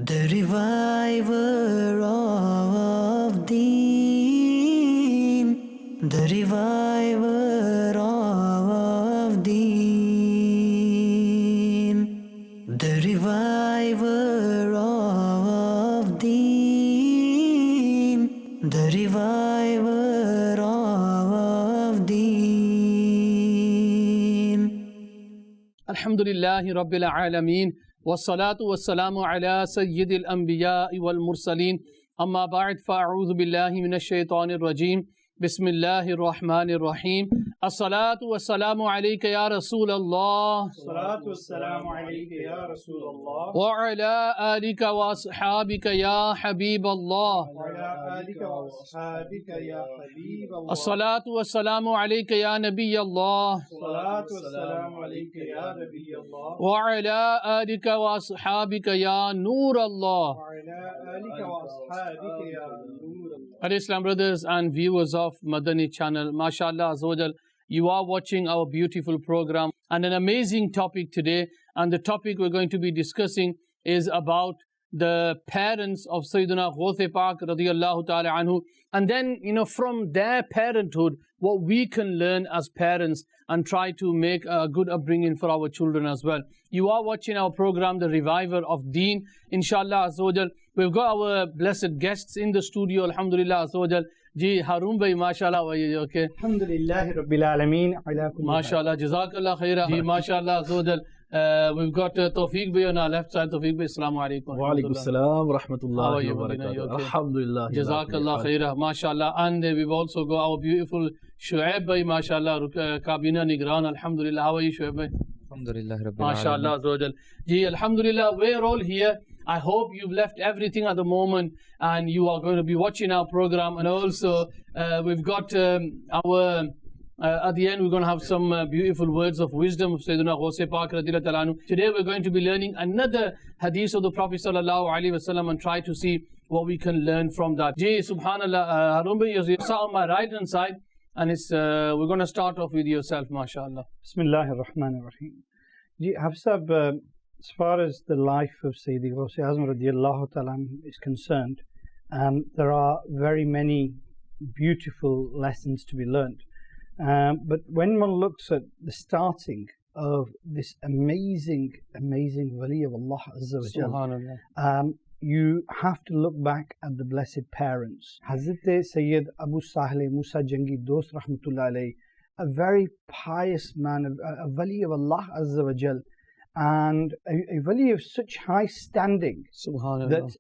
The reviver of Deen, the reviver of Deen, the reviver of Deen, the reviver of Deen. Alhamdulillahi Rabbil Alameen. والصلاة والسلام على سيد الأنبياء والمرسلين أما بعد فأعوذ بالله من الشيطان الرجيم بسم الله الرحمن الرحيم الصلاة والسلام عليك يا رسول الله الصلاة والسلام عليك يا رسول الله وعلى آلك وأصحابك يا حبيب الله وعلى آلك وأصحابك يا حبيب الله الصلاة والسلام عليك يا نبي الله الصلاة والسلام عليك يا نبي الله وعلى آلك وأصحابك يا نور الله. وعلى آلك وأصحابك يا نور الله. Islam brothers and viewers of Madani Channel, MashaAllah Azawajal, you are watching our beautiful program and an amazing topic today. And the topic we're going to be discussing is about the parents of Sayyidina Ghaus Pak radiyallahu ta'ala anhu. And then, from their parenthood, what we can learn as parents and try to make a good upbringing for our children as well. You are watching our program, The Reviver of Deen. Inshallah Azawajal, we've got our blessed guests in the studio, Alhamdulillah Azawajal. Ji Harun bhai, mashallah, were you okay? Alhamdulillahi Rabbil Alameen. Mashallah, Jazakallah khaira. Ji mashallah Azawajal. We've got Tawfiq bhai on our left side. Tawfiq bhai, assalamu alaikum. Wa alaikum assalam wa How are rahmatullahi you, wa Madina? You barakatuh. okay? Alhamdulillah. Jazakallah khaira, mashallah. And we've also got our beautiful Shuaib bhai, mashallah, Kabina Nigran, alhamdulillah. How are you, Shuaib bhai? Alhamdulillah Rabbil MashaAllah Azawajal. Ji, alhamdulillah, we're all here. I hope you've left everything at the moment and you are going to be watching our program. And also, we've got our, at the end, we're going to have some beautiful words of wisdom of Sayyidina Ghaus Pak radiyallahu ta'ala anhu. Today, we're going to be learning another hadith of the Prophet sallallahu alaihi wasallam and try to see what we can learn from that. Ji, subhanallah, Harun bhai, you're sat on my right hand side. And it's we're going to start off with yourself, mashallah. Bismillahir Rahmanir Rahim. Ji Hafsab, as far as the life of Sayyidi Ghaus Azam radiyallahu ta'ala is concerned, there are very many beautiful lessons to be learned. But when one looks at the starting of this amazing wali of Allah Azza wa Jal, you have to look back at the blessed parents. Hazrat Sayyid Abu Sahil Musa Jangi Dost Rahmatullah alayhi, a very pious man, a wali of Allah Azza wa Jal, and a wali of such high standing that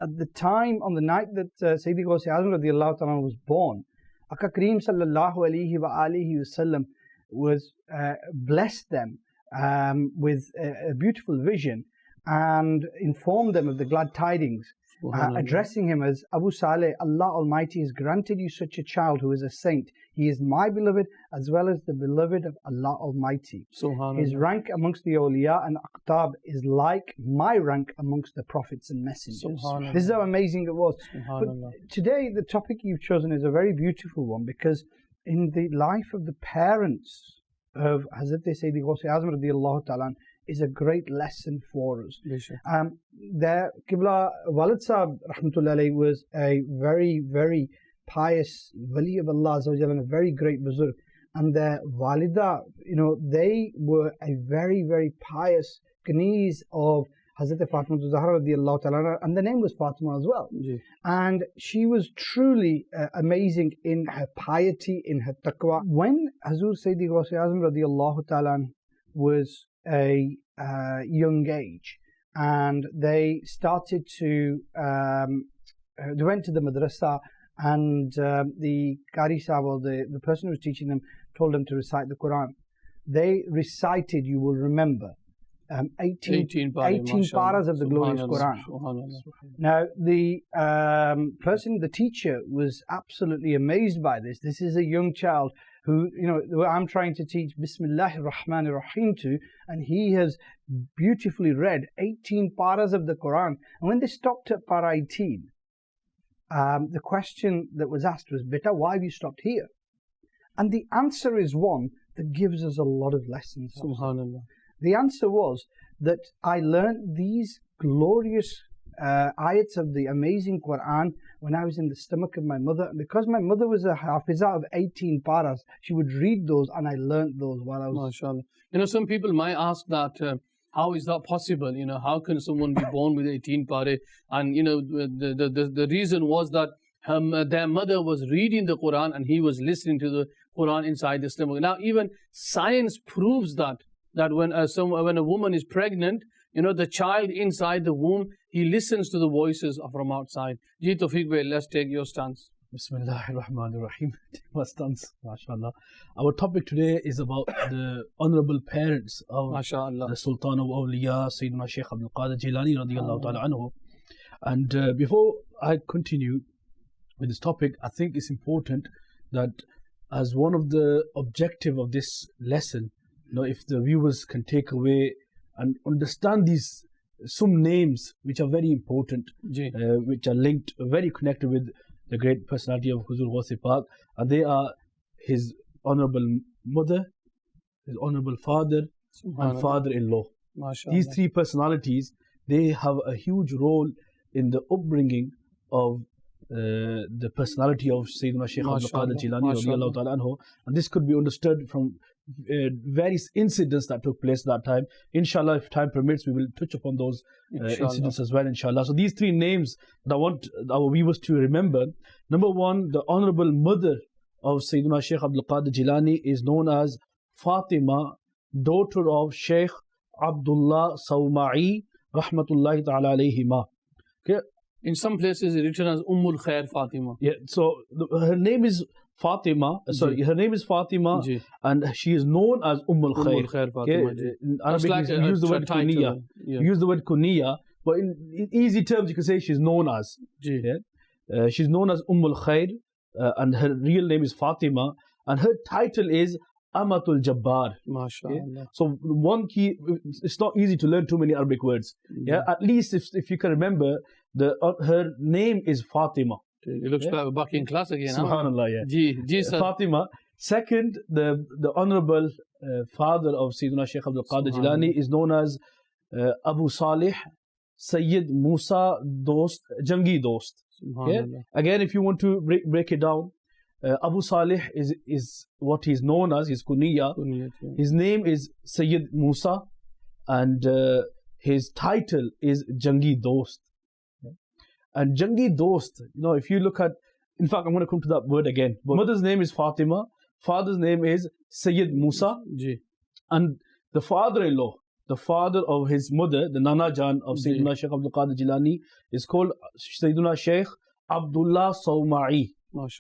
at the time, on the night that Sayyidi Ghaus Azam radiyallahu ta'ala was born, Aka Kareem sallallahu alayhi wa alihi wasallam was blessed them with a beautiful vision and informed them of the glad tidings, addressing him as Abu Saleh, Allah Almighty has granted you such a child who is a saint. He is my beloved as well as the beloved of Allah Almighty. His rank amongst the awliya and aqtab is like my rank amongst the prophets and messengers. This is how amazing it was. But today the topic you've chosen is a very beautiful one, because in the life of the parents of Hazrat Sayyidi Ghaus Azam radiyallahu ta'ala is a great lesson for us. Their Qibla Walid Sahib rahmatullah alayhi was a very pious wali of Allah Azza wa Jalla and a very great buzurg, and their walida, they were a very pious knees of Hazrat Fatima Zahra radiyallahu ta'ala, and the name was Fatima as well. And she was truly amazing in her piety, in her taqwa. When Hazur Sayyidi Ghaus Azam radiyallahu ta'ala was a young age, and they started to they went to the madrasa, and the Qari Sahib, or the person who was teaching them, told them to recite the Quran. They recited, you will remember, 18 paras of the glorious Quran. Now the the teacher was absolutely amazed by this. This is a young child who, I'm trying to teach Bismillahir Rahmanir Rahim to, and he has beautifully read 18 paras of the Quran. And when they stopped at para 18, the question that was asked was, Beta, why have you stopped here? And the answer is one that gives us a lot of lessons. Subhanallah. The answer was that I learned these glorious ayats of the amazing Quran when I was in the stomach of my mother. And because my mother was a hafizah of 18 paras, she would read those, and I learnt those while I was... MashaAllah. Some people might ask that, how is that possible? How can someone be born with 18 pare? And, the reason was that their mother was reading the Quran and he was listening to the Quran inside the stomach. Now, even science proves that when a woman is pregnant, the child inside the womb, he listens to the voices from outside. Ji Tawfiq bhai, let's take your stance. Bismillahirrahmanirrahim. Take my stance, mashallah. Our topic today is about the honorable parents of the Sultan of Awliya, Sayyidina Shaykh Abdul Qadir Jilani radiyallahu ta'ala anhu. And before I continue with this topic, I think it's important that as one of the objective of this lesson, if the viewers can take away and understand these some names which are very important, which are linked, very connected with the great personality of Huzur Ghaus Pak, and they are his honorable mother, his honorable father, and father-in-law. These three personalities, they have a huge role in the upbringing of the personality of Sayyidina Shaykh Abdul Qadir Jilani radiyallahu ta'ala anhu, and this could be understood from various incidents that took place at that time. Inshallah, if time permits, we will touch upon those incidents as well, inshallah. So these three names that I want our viewers to remember. Number one, the honorable mother of Sayyidina Shaykh Abdul Qadir Jilani is known as Fatima, daughter of Shaykh Abdullah Sawma'i rahmatullahi ta'ala alayhima. Okay. In some places it's written as Ummul Khair Fatima. Yeah, so her name is Fatima, her name is Fatima, and she is known as Ummul Khair. Fatima. In Arabic, we use the word Kuniya. Use the word Kuniya, but in easy terms, you can say she's known as. She's known as Ummul Khair, and her real name is Fatima, and her title is Amatul Jabbar. MashaAllah. So one key, it's not easy to learn too many Arabic words. At least if you can remember, her name is Fatima. It looks like we're back in class again. Subhanallah, sir. Fatima. Second, the honorable father of Sayyidina Shaykh Abdul Qadir Jilani is known as Abu Salih Sayyid Musa Dost, Jangi Dost. Again, if you want to break it down, Abu Salih is what he's known as, his kuniya. His name is Sayyid Musa, and his title is Jangi Dost. And Jangi Dost, if you look at, in fact, I'm going to come to that word again. But mother's name is Fatima, father's name is Sayyid Musa, and the father-in-law, the father of his mother, the Nana Jan of Sayyidina Shaykh Abdul Qadir Jilani, is called Sayyidina Shaykh Abdullah Sawma'i.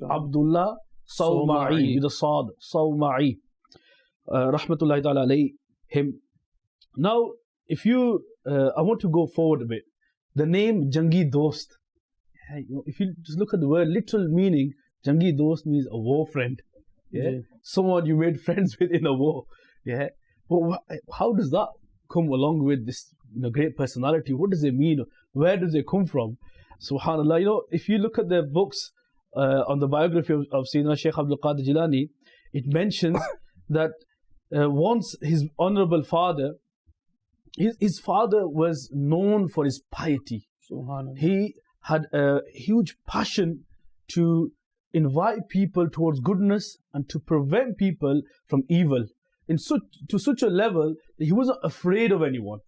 Abdullah Sawma'i, with a Saad, Sawma'i. Rahmatullahi ta'ala alayhim. Now, if you, I want to go forward a bit. The name Jangi Dost, if you just look at the word, literal meaning, Jangi Dost means a war friend. Someone you made friends with in a war. But how does that come along with this great personality? What does it mean? Where does it come from? Subhanallah, if you look at the books on the biography of Sayyidina Shaykh Abdul Qadir Jilani, it mentions that once his honorable father, his father was known for his piety. He had a huge passion to invite people towards goodness and to prevent people from evil, to such a level that he wasn't afraid of anyone.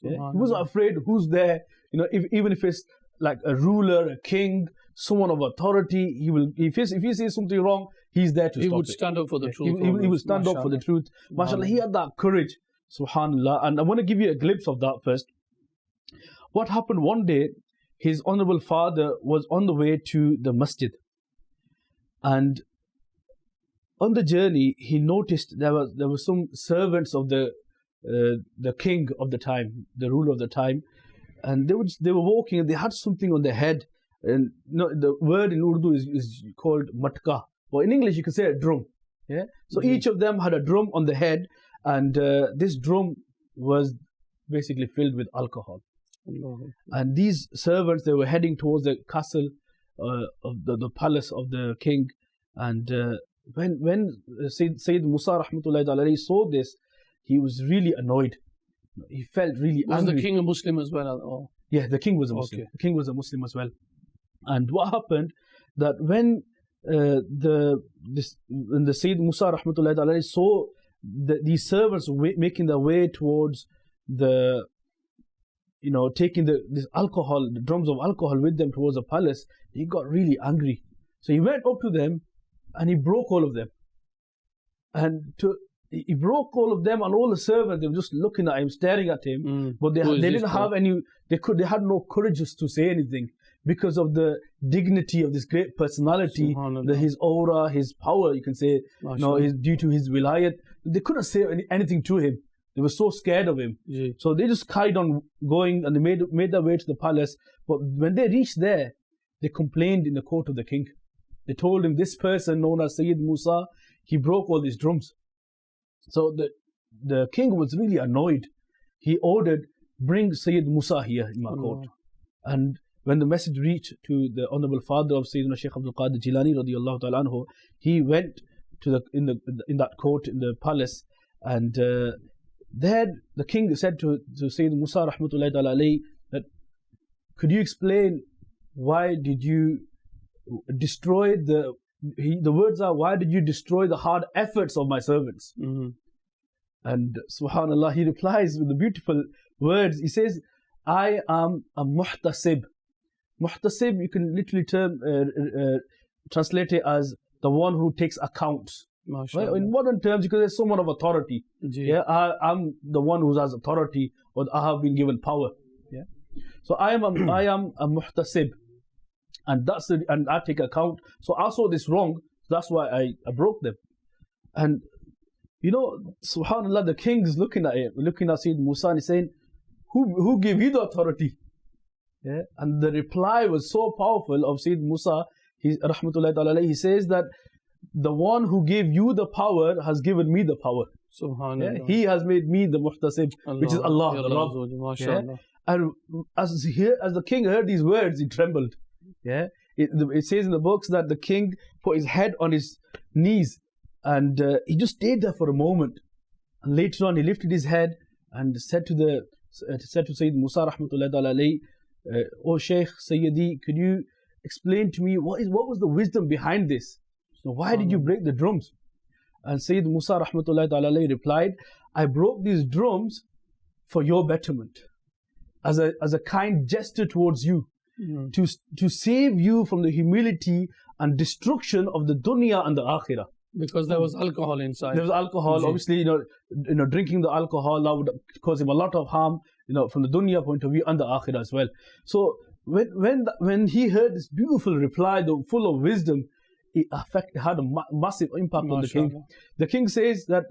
He wasn't afraid who's there. Even if it's like a ruler, a king, someone of authority, if he sees something wrong, he's there to stop it. He would stand up for the truth. He would stand up for the truth. MashaAllah, he had that courage. Subhanallah. And I want to give you a glimpse of that first. What happened one day, his honorable father was on the way to the masjid, and on the journey he noticed there were some servants of the king of the time, the ruler of the time, and they were walking and they had something on their head, and the word in Urdu is called matka, but in English you can say a drum. So each of them had a drum on the head, and this drum was basically filled with alcohol. And these servants, they were heading towards the castle of the palace of the king, and when Sayyid Musa rahmatullahi alayhi saw this, he was really annoyed. He felt really angry. Was the king a Muslim as well? Yeah, the king was a Muslim. Okay. The king was a Muslim as well. And what happened that when the Sayyid Musa rahmatullahi alayhi saw these servants making their way towards the, taking this alcohol, the drums of alcohol with them towards the palace, he got really angry. So he went up to them and he broke all of them. And he broke all of them, and all the servants, they were just looking at him, staring at him. But they didn't have any, they had no courage to say anything because of the dignity of this great personality, his aura, his power, you can say, due to his wilayat. They couldn't say anything to him. They were so scared of him. Yeah. So they just carried on going, and they made their way to the palace. But when they reached there, they complained in the court of the king. They told him, this person known as Sayyid Musa, he broke all these drums. So the king was really annoyed. He ordered, bring Sayyid Musa here in my court. And when the message reached to the honorable father of Sayyidina Shaykh Abdul Qadir Jilani radiyallahu ta'ala anhu, he went to in that court in the palace, and there the king said to Sayyid Musa rahmatullahi ta'ala alayhi that, could you explain why did you destroy the words are, why did you destroy the hard efforts of my servants? And subhanallah, he replies with the beautiful words. He says, I am a muhtasib. Muhtasib, you can literally translate it as the one who takes accounts. Right? In modern terms, you could say someone of authority. Yeah, I'm the one who has authority, or I have been given power. Yeah. So I am a muhtasib, and and I take account. So I saw this wrong. That's why I broke them. And subhanallah, the king is looking at Sayyid Musa and he's saying, who gave you the authority? Yeah. And the reply was so powerful of Sayyid Musa, rahmatullahi ta'ala, he says that the one who gave you the power has given me the power. Subhanallah. Yeah? He has made me the muhtasib, which is Allah, the Rabb. Yeah? And as the king heard these words, he trembled. Yeah, it says in the books that the king put his head on his knees, and he just stayed there for a moment. And later on, he lifted his head and said to Sayyid Musa rahmatullahi alayhi, "O Shaykh Sayyidi, could you explain to me what was the wisdom behind this? So why did you break the drums?" And Sayyid Musa rahmatullahi alayhi replied, "I broke these drums for your betterment, as a kind gesture towards you, to save you from the humility and destruction of the dunya and the akhirah." Because there was alcohol inside. There was alcohol. Obviously, drinking the alcohol, that would cause him a lot of harm, from the dunya point of view and the akhirah as well. So when he heard this beautiful reply, full of wisdom, it had a massive impact on the king. The king says that,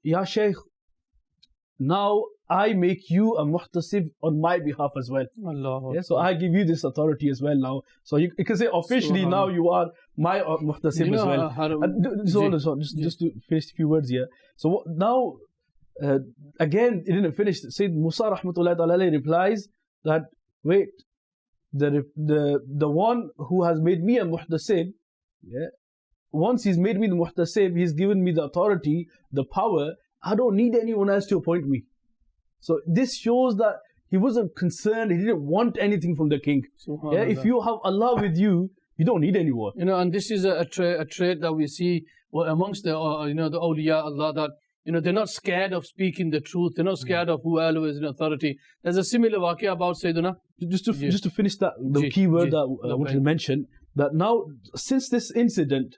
Ya Shaykh, now I make you a muhtasib on my behalf as well. Allah. So I give you this authority as well now. So you can say officially now you are my muhtasib as well. Just to finish a few words here. So now, again, it didn't finish. Sayyid Musa rahmatullahi alayhi replies that, wait, the one who has made me a muhtasib, once he's made me the muhtasib, he's given me the authority, the power, I don't need anyone else to appoint me. So this shows that he wasn't concerned, he didn't want anything from the king. If you have Allah with you, you don't need anyone. And this is a trait that we see amongst the the awliya Allah, that they're not scared of speaking the truth. They're not scared of whoever is in authority. There's a similar waqi about Sayyidina. Just to finish the key word that I wanted to mention, that now since this incident,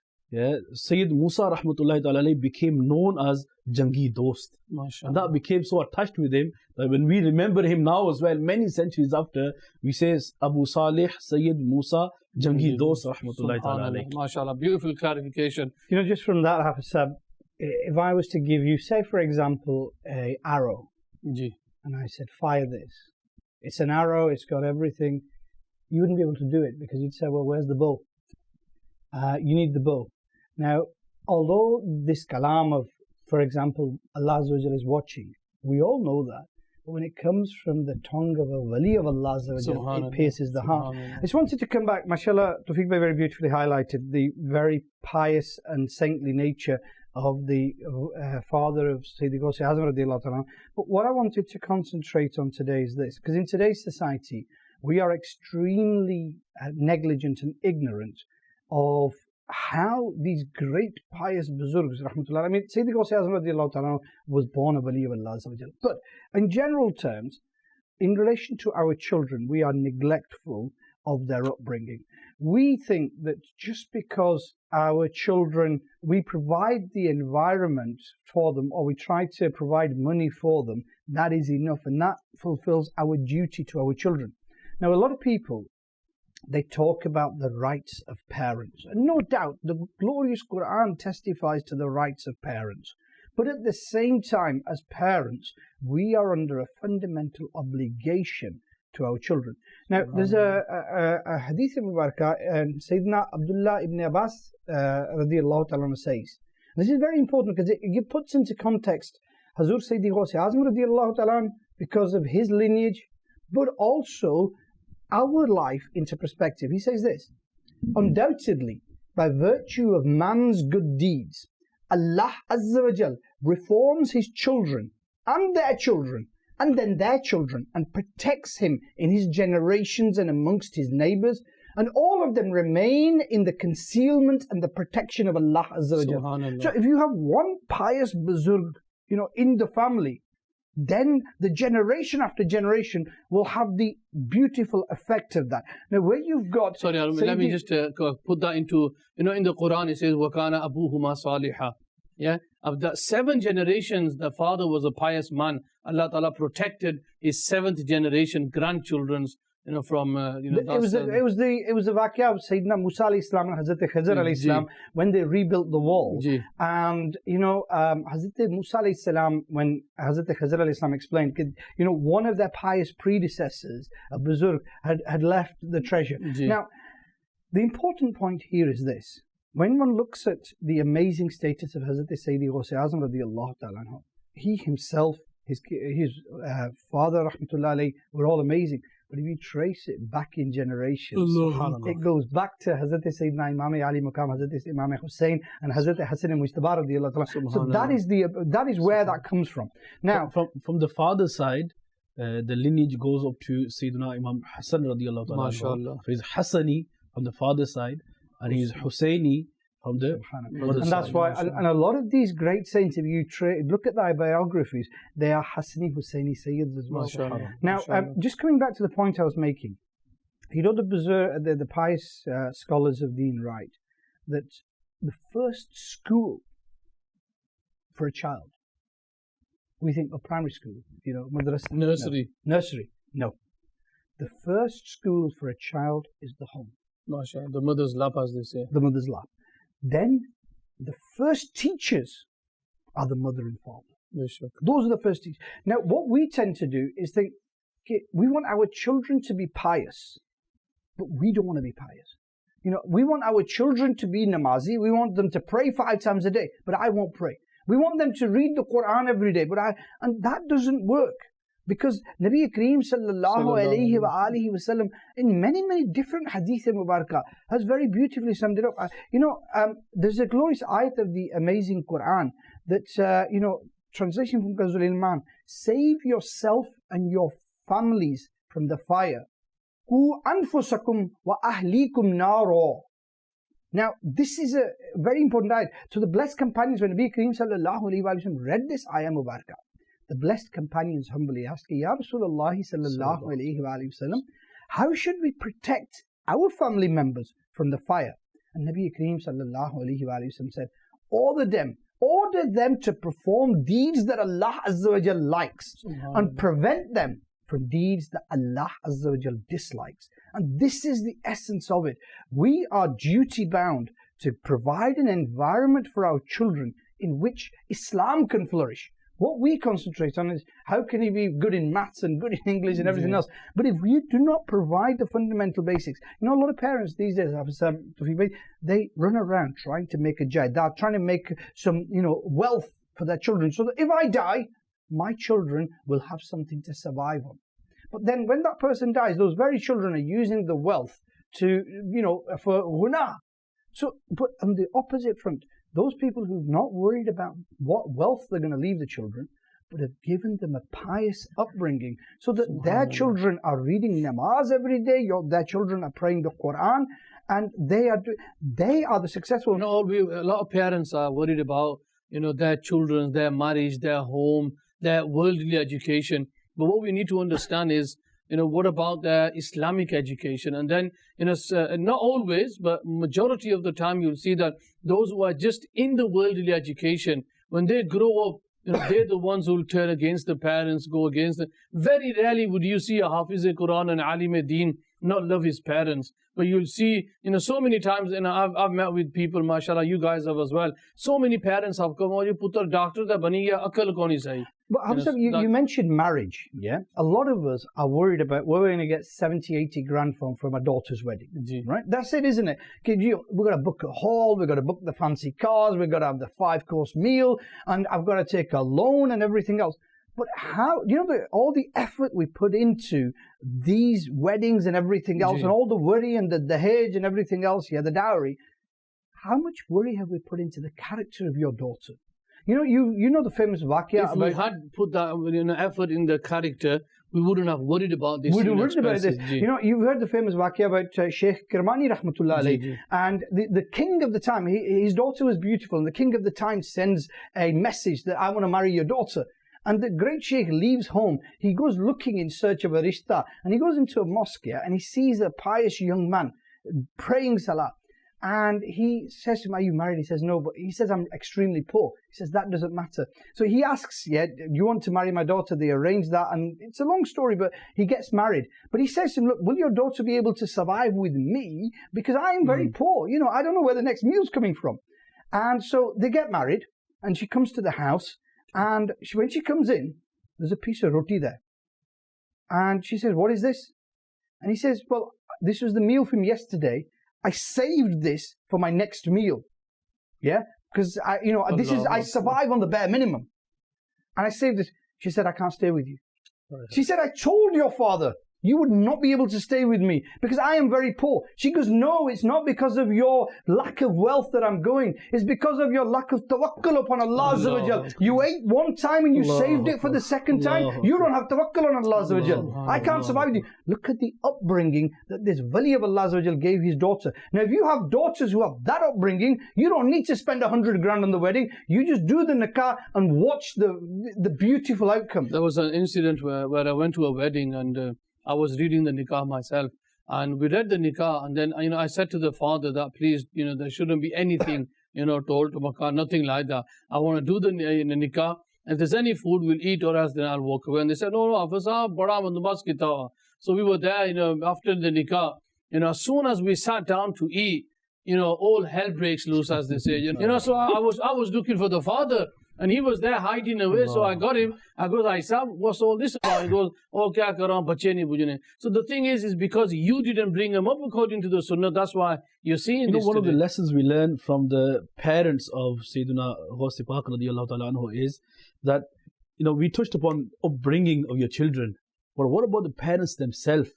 Sayyid Musa rahmatullahi ta'ala became known as Jangi Dost. And that became so attached with him that when we remember him now as well, many centuries after, we say Abu Salih Sayyid Musa Jangi Dost rahmatullahi ta'ala. MashaAllah, beautiful clarification. Just from that, Hafizab, if I was to give you, say for example, an arrow, and I said, fire this. It's an arrow, it's got everything. You wouldn't be able to do it because you'd say, well, where's the bow? You need the bow. Now, although this kalam of, for example, Allah Azza wa Jalla is watching, we all know that. But when it comes from the tongue of a wali of Allah Azza wa Jalla, it pierces the heart. I just wanted to come back, mashallah, Tawfiq Bhai very beautifully highlighted the very pious and saintly nature of the father of Sayyidi Ghaus Azam radiallahu ta'ala. But what I wanted to concentrate on today is this, because in today's society, we are extremely negligent and ignorant of how these great pious Buzurgs, rahmatullah, I mean, Sayyidi Ghaus Azam radiallahu ta'ala was born a wali of Allah. But in general terms, in relation to our children, we are neglectful of their upbringing. We think that just because our children, we provide the environment for them, or we try to provide money for them, that is enough, and that fulfills our duty to our children. Now, a lot of people, they talk about the rights of parents, and no doubt the glorious Quran testifies to the rights of parents. But at the same time, as parents, we are under a fundamental obligation to our children. Now, there's a hadith of Mubarakah, and Sayyidina Abdullah ibn Abbas radiallahu ta'ala says, this is very important because it puts into context Hazur Sayyidi Ghaus Azam radiallahu ta'ala because of his lineage, but also our life into perspective. He says this, undoubtedly, by virtue of man's good deeds, Allah Azza wa Jal reforms his children and their children and then their children and protects him in his generations and amongst his neighbors, and all of them remain in the concealment and the protection of Allah Azza wa Jal. So if you have one pious Buzurg, in the family, then the generation after generation will have the beautiful effect of that. Now, where you've got... Sorry, let me just put that into... in the Quran it says, وَكَانَ أَبُوهُمَا صَالِحًا. Yeah? Of the 7 generations, the father was a pious man. Allah Ta'ala protected his 7th generation grandchildren's, from... it was the Vakya of Sayyidina Musa alayhi salam and Hazrat Khizr alayhi salam when they rebuilt the wall. And, Hazrat Musa alayhi salam, when Hazrat Khizr alayhi salam explained, one of their pious predecessors, a Buzurg, had left the treasure. Now, the important point here is this. When one looks at the amazing status of Hazrat Sayyidi Ghaus Azam radiallahu ta'ala anhu, he himself, his father, rahmatullah alayhi, were all amazing. But if you trace it back in generations, it goes back to Hazrat Sayyidina Imam Ali Muqam, Hazrat Imam Hussein, and Hazrat Hassan Mujtaba radiallahu ta'ala. So that is where that comes from. Now, from the father's side, the lineage goes up to Sayyidina Imam Hassan radiallahu ta'ala. MashaAllah. So he's Hassani from the father's side, and he's Husseini from the mother's and that's side. why, and a lot of these great saints, if you look at their biographies, they are Hassani, Husseini, Sayyids as well. Now, just coming back to the point I was making, the pious scholars of Deen write that the first school for a child, we think of primary school, madrasa. Nursery. No. Nursery, no. The first school for a child is the home. MashaAllah, the mother's lap, as they say. The mother's lap. Then the first teachers are the mother and father. Those are the first teachers. Now, what we tend to do is think, okay, we want our children to be pious, but we don't want to be pious. We want our children to be namazi. We want them to pray 5 times a day, but I won't pray. We want them to read the Quran every day, and that doesn't work. Because Nabi Kareem sallallahu alayhi wa alihi wa sallam, in many, many different hadith Mubarakah, has very beautifully summed it up. There's a glorious ayat of the amazing Quran that, translation from Ghazul Ilman, save yourself and your families from the fire. Qu anfusakum wa ahlikum naro. Now, this is a very important ayat. So the blessed companions, when Nabi Kareem sallallahu alayhi wa sallam read this ayah Mubarakah, the blessed companions humbly asked, Ya Rasulullah sallallahu alayhi wa sallam, how should we protect our family members from the fire? And Nabi Kareem sallallahu alayhi wa sallam said, order them to perform deeds that Allah Azza wa Jal likes and prevent them from deeds that Allah Azza wa Jal dislikes. And this is the essence of it. We are duty bound to provide an environment for our children in which Islam can flourish. What we concentrate on is how can he be good in maths and good in English and everything else. But if we do not provide the fundamental basics, a lot of parents these days they run around trying to make a jaidat, trying to make some wealth for their children, so that if I die, my children will have something to survive on. But then when that person dies, those very children are using the wealth to for ghuna. So, but on the opposite front, those people who've not worried about what wealth they're going to leave the children, but have given them a pious upbringing so that their children are reading namaz every day, their children are praying the Quran, and they are the successful. A lot of parents are worried about, their children, their marriage, their home, their worldly education. But what we need to understand is, what about their Islamic education? And then, not always, but majority of the time you'll see that those who are just in the worldly education, when they grow up, they're the ones who will turn against the parents, go against them. Very rarely would you see a Hafiz-e-Quran and Alim-e-Deen not love his parents. But you'll see, so many times, I've met with people, mashallah, you guys have as well. So many parents have come, "Oh, putra doctor da bani gaya, akal ko nahi sahi." But you mentioned marriage, yeah? A lot of us are worried about where we're going to get 70, 80 grand from a daughter's wedding, right? That's it, isn't it? We've got to book a hall, we've got to book the fancy cars, we've got to have the 5-course meal, and I've got to take a loan and everything else. But how, all the effort we put into these weddings and everything else, and all the worry and the dahej and everything else, the dowry, how much worry have we put into the character of your daughter? You know the famous waqia. If we had put that effort in the character, we wouldn't have worried about this. We wouldn't worried about this. You've heard the famous waqia about Sheikh Kirmani rahmatullah alayhi, and the king of the time, his daughter was beautiful, and the king of the time sends a message that I want to marry your daughter. And the great Sheikh leaves home. He goes looking in search of a rishta, and he goes into a mosque, and he sees a pious young man praying salah. And he says to him, "Are you married?" He says, "No," but he says, "I'm extremely poor." He says, "That doesn't matter." So he asks, "You want to marry my daughter?" They arrange that, and it's a long story, but he gets married. But he says to him, "Look, will your daughter be able to survive with me? Because I am very poor. I don't know where the next meal's coming from." And so they get married, and she comes to the house, and when she comes in, there's a piece of roti there. And she says, "What is this?" And he says, "Well, this was the meal from yesterday. I saved this for my next meal, because I survive on the bare minimum, and I saved this." She said, "I can't stay with you." She said, "I told your father you would not be able to stay with me because I am very poor." She goes, "No, it's not because of your lack of wealth that I'm going. It's because of your lack of tawakkul upon Allah Azza wa Jal. You ate one time and you saved it for the second time. You don't have tawakkul on Allah Azza wa Jal. I can't survive with you." Look at the upbringing that this wali of Allah Azza wa Jal gave his daughter. Now, if you have daughters who have that upbringing, you don't need to spend 100 grand on the wedding. You just do the nikah and watch the beautiful outcome. There was an incident where I went to a wedding, and I was reading the nikah myself, and we read the nikah, and then I said to the father that please, there shouldn't be anything told to Makkah, nothing like that. I want to do the nikah. If there's any food, we'll eat, or else then I'll walk away. And they said, "No, Hafiz sahab, bada bandobast kita hua." So we were there, after the nikah. As soon as we sat down to eat, all hell breaks loose, as they say. So I was looking for the father. And he was there hiding away, so I got him. I goes, "Aisab, what's all this about?" He goes, "Oh, kya kar raha hu, bache nahi bujne." So the thing is because you didn't bring him up according to the Sunnah. That's why you're seeing this. One today. of the lessons we learn from the parents of Sayyidina Ghaus radiyallahu ta'ala anhu is that, we touched upon upbringing of your children. But what about the parents themselves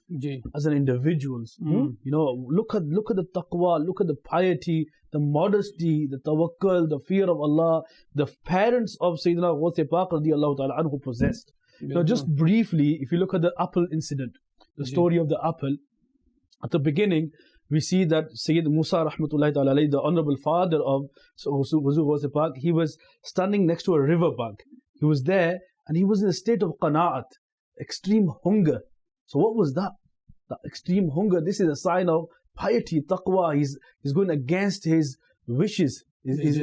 as an individuals? Look at the taqwa, look at the piety, the modesty, the tawakkul, the fear of Allah, the parents of Sayyidina Ghaus radiyallahu ta'ala anhu possessed. Now, just briefly, if you look at the apple incident, the story of the apple, at the beginning, we see that Sayyid Musa rahmatullahi ta'ala alayhi, the honorable father of Huzur Ghaus Pak, he was standing next to a river bank. He was there, and he was in a state of qana'at, extreme hunger. So what was that? The extreme hunger. This is a sign of piety, taqwa. He's going against his wishes, his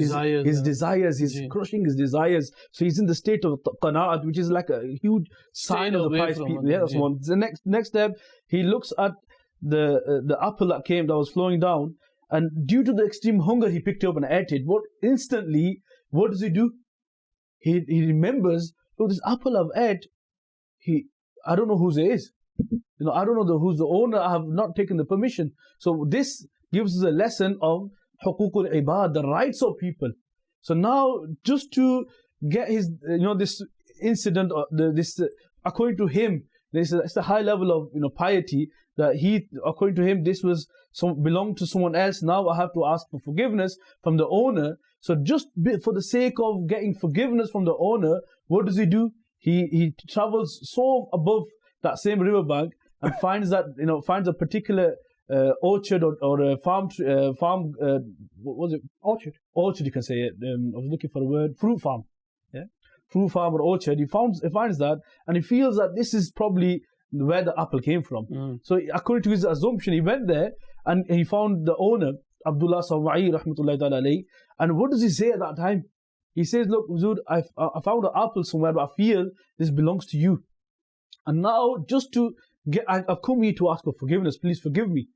desires. He's crushing his desires. So he's in the state of qana'at, which is like a huge sign of the pious people. That's one. The next step, he looks at the apple that was flowing down, and due to the extreme hunger, he picked it up and ate it. But instantly, what does he do? He remembers, "Oh, this apple I've ate, I don't know whose it is. I don't know who's the owner. I have not taken the permission." So this gives us a lesson of huququl ibad, the rights of people. So now, just to get his, this incident, according to him, it's a high level of piety that according to him, this was belonged to someone else. Now I have to ask for forgiveness from the owner. So just for the sake of getting forgiveness from the owner, what does he do? He travels so above that same riverbank and finds a particular orchard or a farm. What was it? Orchard, you can say it. I was looking for a word. Fruit farm. Yeah, fruit farm or orchard. He finds that, and he feels that this is probably where the apple came from. So according to his assumption, he went there and he found the owner, Abdullah Sawai rahmatullahi ta'ala alayhi. And what does he say at that time? He says, look, Huzur, I found an apple somewhere, but I feel this belongs to you. And now I've come here to ask for forgiveness. Please forgive me.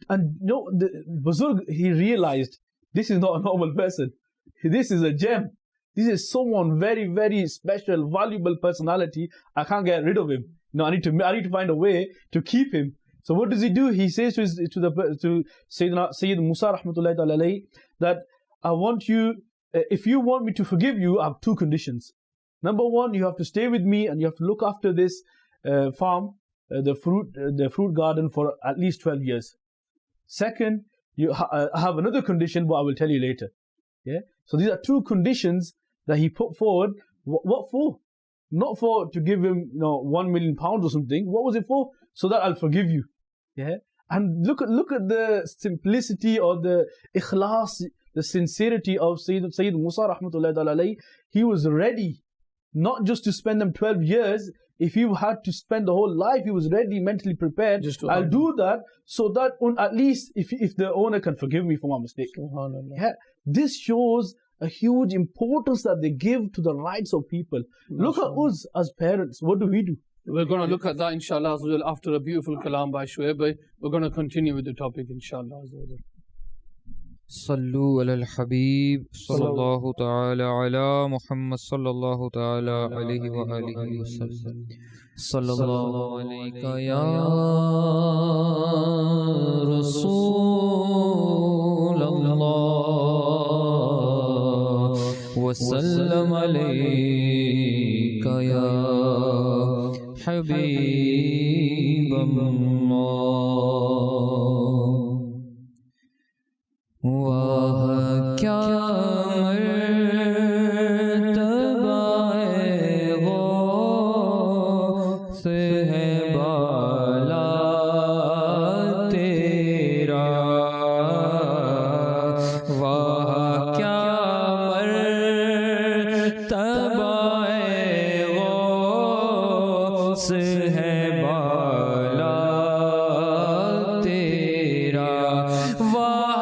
And the Buzurg, he realized this is not a normal person. This is a gem. This is someone very, very special, valuable personality. I can't get rid of him. I need to find a way to keep him. So what does he do? He says to Sayyid Musa rahmatullahi ta'ala alayhi that I want you, if you want me to forgive you, I have two conditions. Number one, you have to stay with me and you have to look after this farm, the fruit garden for at least 12 years. Second, I have another condition, but I will tell you later. Yeah. So these are two conditions that he put forward. What for? Not for to give him, £1 million or something. What was it for? So that I'll forgive you. Yeah. And look at the simplicity or the ikhlas, the sincerity of Sayyid Musa rahmatullahi ta'ala alayhi. He was ready not just to spend them 12 years. If he had to spend the whole life, he was ready, mentally prepared. I'll do that so that at least if the owner can forgive me for my mistake. Yeah. This shows a huge importance that they give to the rights of people. Look at us as parents. What do we do? We're going to look at that, inshallah, after a beautiful kalam by Shuaib. We're going to continue with the topic, inshallah. صلوا على الحبيب صلى الله تعالى على محمد صلى الله تعالى عليه وآله وسلم صلى الله عليك يا رسول الله وسلم عليك يا حبيب الله واہ کیا مرتبہ غوث ہے بالا تیرا واہ کیا مرتبہ غوث ہے بالا تیرا واہ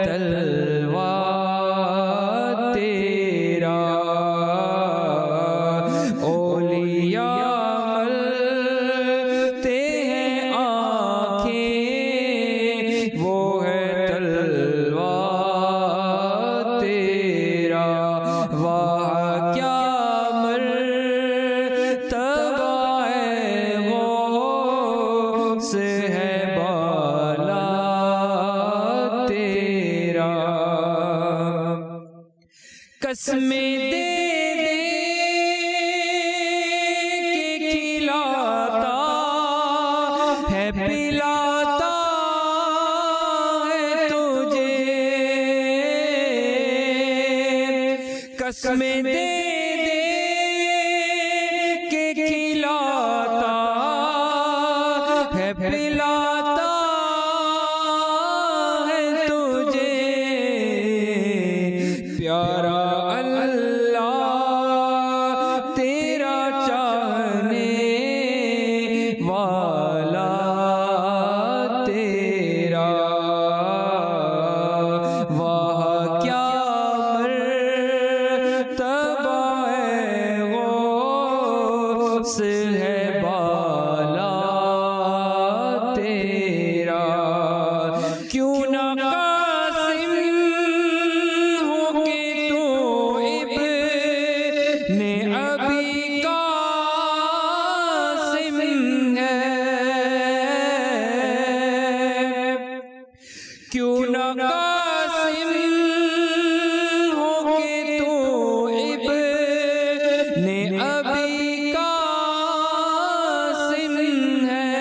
تلوار قسمیں دے دے کے کھلاتا ہے پلاتا ہے تجھے قسمیں دے دے کے کھلاتا ہے پلاتا ہے تجھے پیارا اللہ تیرا چاہنے والا تیرا واہ کیا مرتبہ ہے غوث ہے بالا تیرا کیوں نہ قاسم ہو کہ تو ابن ابی قاسم ہے کیوں نہ قاسم ہو کہ تو ابن ابی قاسم ہے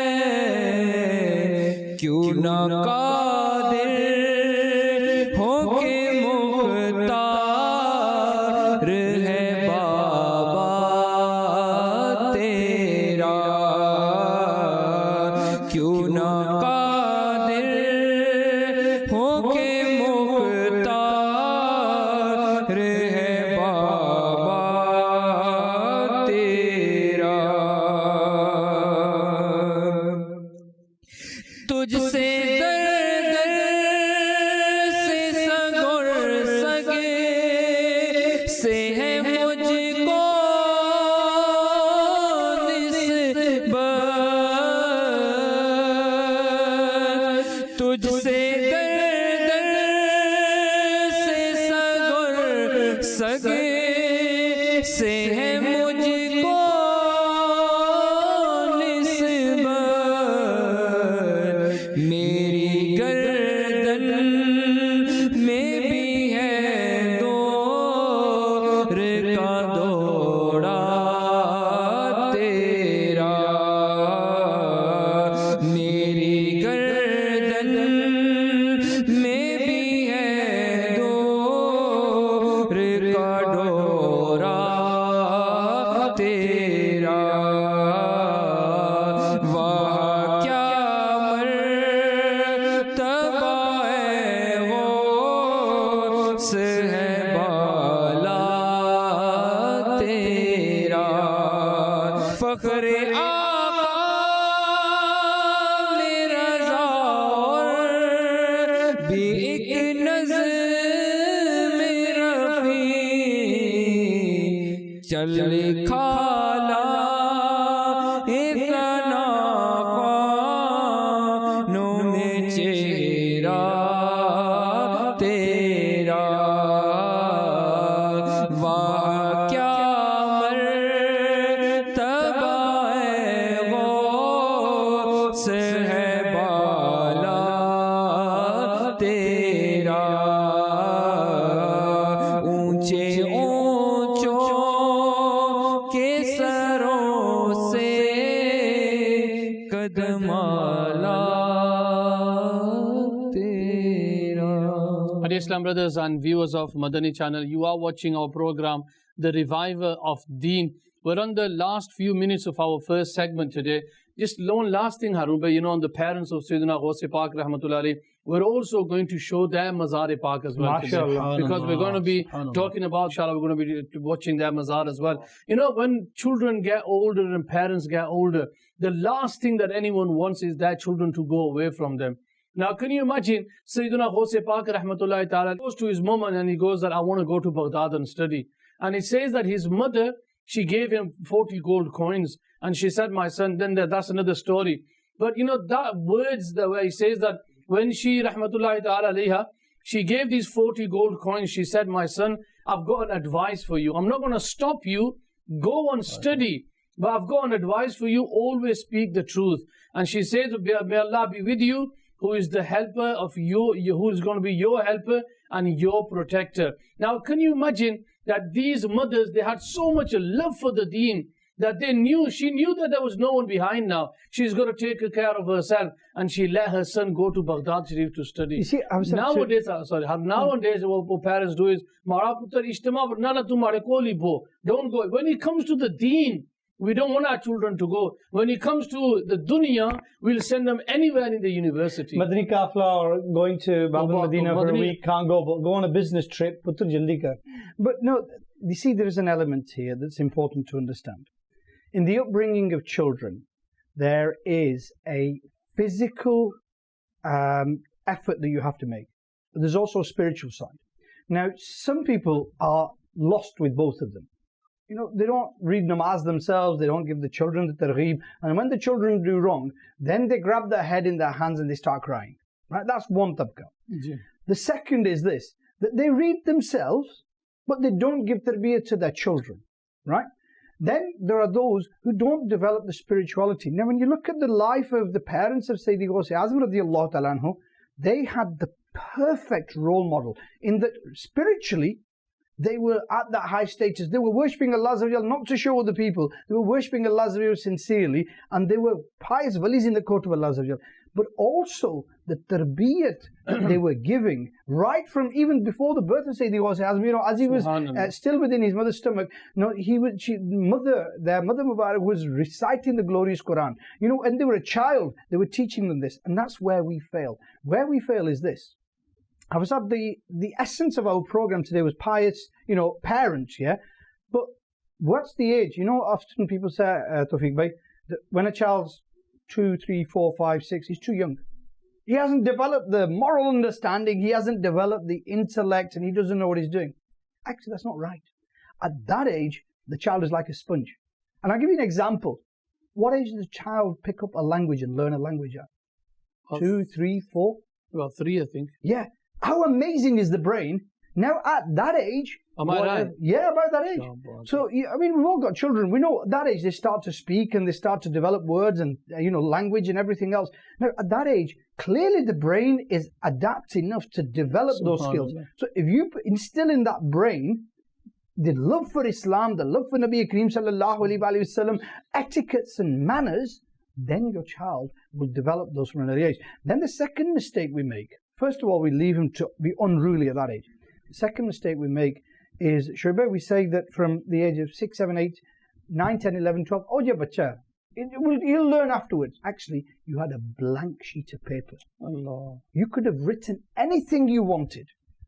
کیوں نہ قادر ہو کہ مختار ہے بابا تیرا کیوں نہ قادر ہو کہ مختار ہے بابا تیرا تجھ سے در در سے سگور سگے سے ہے مجھ کو نسبت تجھ سے در در سے سگور سگے سے ہے مجھ کو نسبت میری گردن میں بھی ہے دور کا دوڑا تیرا میری گردن میں بھی ہے دور کا ڈورا تیرا واہ کیا مرتبہ ہے غوث ہے بالا تیرا فخر آقا میرا اور بھی ایک نظم رفیع چل کھالا اتنا خوانوں میں چہرہ تیرا واہ کیا مرتبہ ہے غوث ہے بالا تیرا اونچے اونچوں کے سروں سے قدم آلا تیرا. Dear Islam brothers and viewers of Madani Channel, you are watching our program, The Reviver of Deen. We're on the last few minutes of our first segment today. Just one last thing, Harun bhai, on the parents of Sayyidina Ghaus Pak Rahmatullah alayhi, we're also going to show their Mazar Pak as well today, because we're going to be talking about, inshallah, we're going to be watching their Mazar as well. When children get older and parents get older, the last thing that anyone wants is their children to go away from them. Now, can you imagine Sayyidina Ghaus Pak Rahmatullahi Ta'ala goes to his mom and he goes that I want to go to Baghdad and study. And it says that his mother, she gave him 40 gold coins. And she said, my son, then that's another story. But that words, the way he says that when she, Rahmatullahi Ta'ala alayha, she gave these 40 gold coins, she said, my son, I've got an advice for you. I'm not going to stop you. Go and study. But I've got an advice for you. Always speak the truth. And she says, may Allah be with you, who is the helper of you, who is going to be your helper and your protector. Now, can you imagine that these mothers, they had so much love for the Deen that she knew that there was no one behind now. She's going to take care of herself, and she let her son go to Baghdad Sharif to study. You see, Nowadays, what parents do is, don't go. When it comes to the Deen, we don't want our children to go. When it comes to the dunya, we'll send them anywhere in the university. Madani Kafla or going to Baba Medina for a week, can't go, but go on a business trip, puttur jaldi kar. But no, you see, there is an element here that's important to understand. In the upbringing of children, there is a physical effort that you have to make. But there's also a spiritual side. Now, some people are lost with both of them. You know, they don't read namaz themselves, they don't give the children the targheeb, and when the children do wrong, then they grab their head in their hands and they start crying. Right? That's one tabqa. Yeah. The second is this, that they read themselves, but they don't give tarbiyah to their children. Right? Then there are those who don't develop the spirituality. Now, when you look at the life of the parents of Sayyidi Ghaus Azam radiallahu ta'ala anhu, they had the perfect role model in that spiritually, they were at that high status. They were worshipping Allah not to show other people. They were worshipping Allah sincerely, and they were pious walis in the court of Allah. But also the tarbiyat they were giving, right from even before the birth of Sayyidi Ghaus Azam, as he was still within his mother's stomach, their mother Mubarak was reciting the glorious Quran. When they were a child, they were teaching them this, and that's where we fail. Where we fail is this. The essence of our program today was pious, parents, yeah? But what's the age? Often people say, Tawfiq Bhai, that when a child's 2, 3, 4, 5, 6, he's too young. He hasn't developed the moral understanding, he hasn't developed the intellect, and he doesn't know what he's doing. Actually, that's not right. At that age, the child is like a sponge. And I'll give you an example. What age does a child pick up a language and learn a language at? 2, 3, 4? Well, 3, I think. Yeah. How amazing is the brain? Now at that age, am I right? Yeah, about that age. So we've all got children. We know at that age they start to speak and they start to develop words and language and everything else. Now at that age, clearly the brain is adapted enough to develop those skills. So if you instill in that brain the love for Islam, the love for Nabi Kareem sallallahu alaihi wasallam, etiquettes and manners, then your child will develop those from an early age. Then the second mistake we make. First of all, we leave him to be unruly at that age. The second mistake we make is, Shoaib, we say that from the age of 6, 7, 8, 9, 10, 11, 12, oh yeah, bacha, you'll learn afterwards. Actually, you had a blank sheet of paper. Allah. You could have written anything you wanted,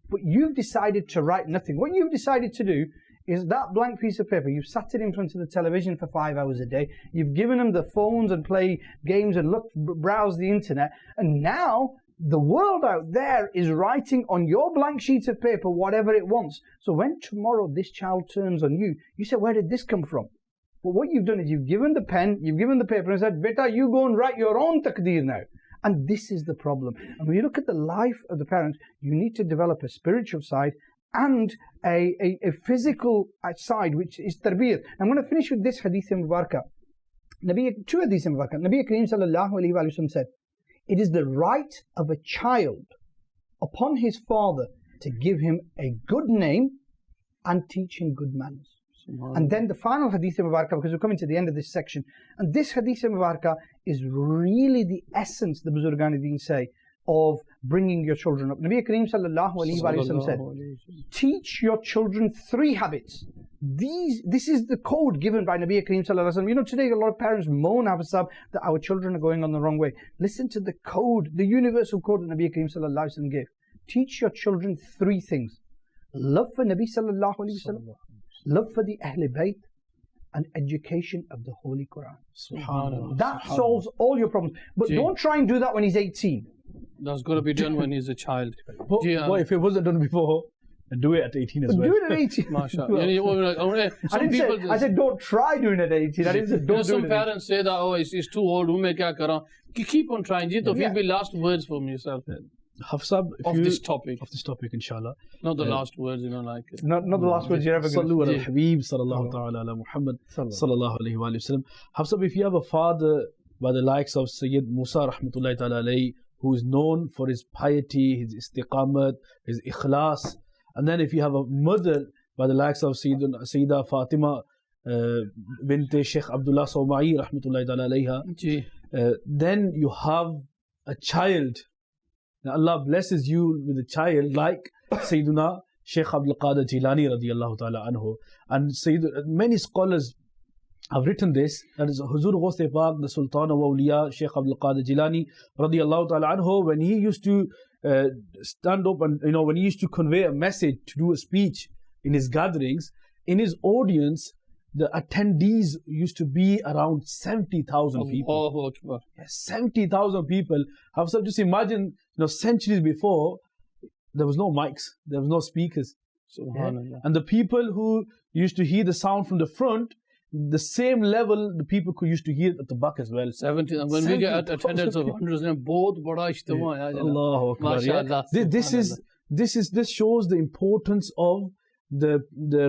but you've decided to write nothing. What you've decided to do is that blank piece of paper, you've sat it in front of the television for 5 hours a day, you've given them the phones and play games and browse the internet, and now the world out there is writing on your blank sheet of paper whatever it wants. So when tomorrow this child turns on you, you say, where did this come from? But what you've done is you've given the pen, you've given the paper and said, beta, you go and write your own taqdeer now. And this is the problem. And when you look at the life of the parents, you need to develop a spiritual side and a physical side, which is tarbiyat. I'm going to finish with this hadith mubarakah. Two hadith mubarakah. Nabi Kareem sallallahu alayhi wa sallam said, it is the right of a child upon his father to give him a good name and teach him good manners. And then the final hadith mubarakah, because we're coming to the end of this section, and this hadith mubarakah is really the essence, the Buzurgan Deen say, of bringing your children up. Nabi Kareem sallallahu alayhi wa sallam said, teach your children 3 habits. This is the code given by Nabi Kareem sallallahu alayhi wa sallam. Today a lot of parents moan that our children are going on the wrong way. Listen to the code, the universal code that Nabi Kareem sallallahu alayhi wa sallam gave. Teach your children 3 things. Love for Nabi sallallahu alayhi wa sallam, love for the Ahl Bayt, and education of the Holy Quran. SubhanAllah. That solves all your problems. But don't try and do that when he's 18. That's got to be done when he's a child. What if it wasn't done before? And do it at 18 as well. Do it at 18. MashaAllah. I said don't try doing it at 18. I didn't say don't do it. Some parents say that, oh, it's too old. Keep on trying. Be last words from yourself. Hafsab, of this topic, inshallah. Not the last words, not the last words you're ever going to say. Sallu ala Habib, sallallahu ta'ala ala Muhammad, sallallahu alayhi wa sallam. Hafsab, if you have a father by the likes of Sayyid Musa rahmatullahi ta'ala alayhi, who is known for his piety, his istiqamat, his ikhlas, and then if you have a mother by the likes of Sayyida Fatima bint Sheikh Abdullah Sawma'i rahmatullahi ta'ala alayha. Then you have a child. Now Allah blesses you with a child like Sayyiduna Sheikh Abdul Qadir Jilani radiyallahu ta'ala anhu. And many scholars have written this, that is Huzur Ghaus Pak, the Sultan of Awliya, Sheikh Abdul Qadir Jilani radiyallahu ta'ala anhu, when he used to stand up and when he used to convey a message, to do a speech in his gatherings, in his audience, the attendees used to be around 70,000 people. 70,000 people. Have some, just imagine, centuries before, there was no mics, there was no speakers. And the people who used to hear the sound from the front, the same level the people who used to hear at the back as well. 70. And when we get attendance of hundreds, both bada ijtima. Allahu Akbar. This shows the importance of the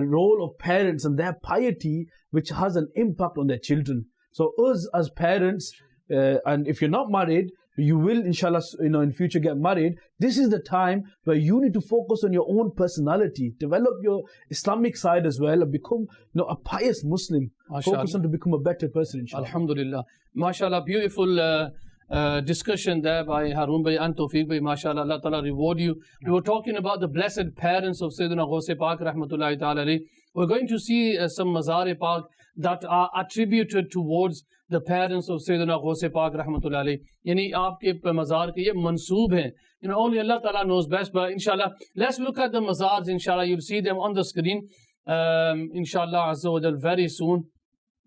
role of parents and their piety, which has an impact on their children. So us as parents, and if you're not married, you will inshallah in future get married. This is the time where you need to focus on your own personality, develop your Islamic side as well, and become a pious Muslim. Focus on to become a better person, inshallah. Alhamdulillah. MashaAllah, beautiful discussion there by Harun Bhai and Tawfiq Bhai. MashaAllah, Allah Ta'ala reward you. We were talking about the blessed parents of Sayyidina Ghaus Pak rahmatullahi ta'ala alayhi. We're going to see some Mazar-e-Pak that are attributed towards the parents of Sayyidina Ghaus Pak rahmatullahi alayhi. Yani aapke mazar ke ye mansoob hain. Only Allah Ta'ala knows best, but inshallah, let's look at the mazars, inshallah. You'll see them on the screen, inshallah, azza wa jal, very soon.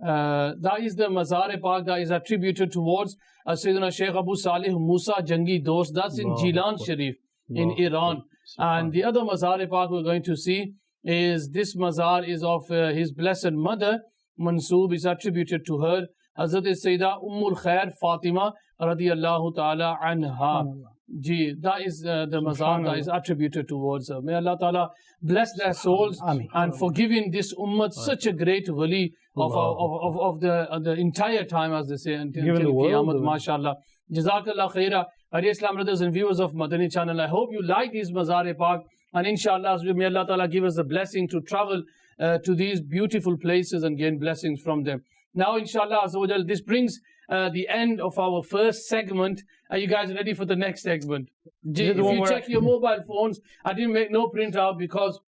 That is the Mazar-e-Pak that is attributed towards Sayyidina Sheikh Abu Salih Musa Jangi Dost. That's in Jilan Sharif in Iran. And the other Mazar-e-Pak we're going to see is this mazar is of his blessed mother. Mansoob is attributed to her, Hazrat Sayyida Ummul Khair Fatima radiyallahu ta'ala anha. That is the mazar that is attributed towards her. May Allah Ta'ala bless their souls and for giving this ummah such a great wali of the entire time, as they say, until Qiyamah, mashallah. Jazakallah khaira. Dear Islam brothers and viewers of Madani Channel, I hope you like these Mazar-e-Pak, and inshallah, may Allah Ta'ala give us the blessing to travel to these beautiful places and gain blessings from them. Now, inshallah, this brings the end of our first segment. Are you guys ready for the next segment? If you check your mobile phones, I didn't make no printout because